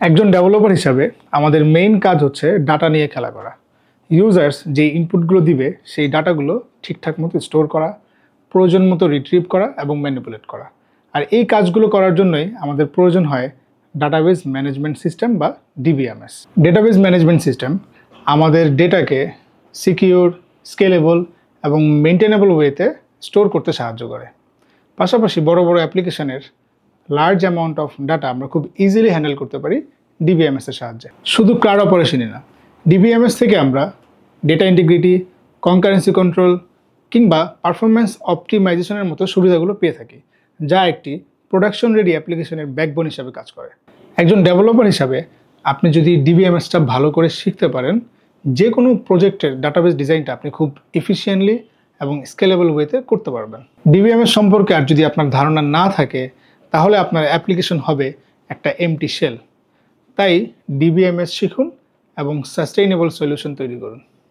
একজন ডেভেলপার হিসাবে আমাদের মেইন কাজ হচ্ছে ডাটা নিয়ে খেলা করা। ইউজার্স যে ইনপুটগুলো দিবে সেই ডাটাগুলো ঠিকঠাক মতো স্টোর করা, প্রয়োজন মতো রিট্রিভ করা এবং ম্যানিপুলেট করা। আর এই কাজগুলো করার জন্যই আমাদের প্রয়োজন হয় ডাটাবেজ ম্যানেজমেন্ট সিস্টেম বা ডিবিএমএস। ডেটাবেজ ম্যানেজমেন্ট সিস্টেম আমাদের ডেটাকে সিকিউর, স্কেলেবল এবং মেনটেনেবল ওয়েতে স্টোর করতে সাহায্য করে। পাশাপাশি বড় বড় অ্যাপ্লিকেশনের লার্জ অ্যামাউন্ট অফ ডাটা আমরা খুব ইজিলি হ্যান্ডেল করতে পারি ডিবিএমএস এর সাহায্যে। শুধু ক্লাউড অপারেশনই না, ডিবিএমএস থেকে আমরা ডেটা ইন্টিগ্রিটি, কনকারেন্সি কন্ট্রোল কিংবা পারফরমেন্স অপটিমাইজেশনের মতো সুবিধাগুলো পেয়ে থাকি, যা একটি প্রোডাকশন রেডি অ্যাপ্লিকেশনের ব্যাকবোন হিসাবে কাজ করে। একজন ডেভেলপার হিসাবে আপনি যদি ডিবিএমএসটা ভালো করে শিখতে পারেন, যে কোনো প্রজেক্টের ডাটাবেস ডিজাইনটা আপনি খুব এফিশিয়েন্টলি এবং স্কেলেবল ওয়েতে করতে পারবেন। ডিবিএমএস সম্পর্কে আর যদি আপনার ধারণা না থাকে, তাহলে আপনার অ্যাপ্লিকেশন হবে একটা এমটি শেল। তাই ডিবিএমএস শিখুন এবং সাস্টেইনেবল সলিউশন তৈরি করুন।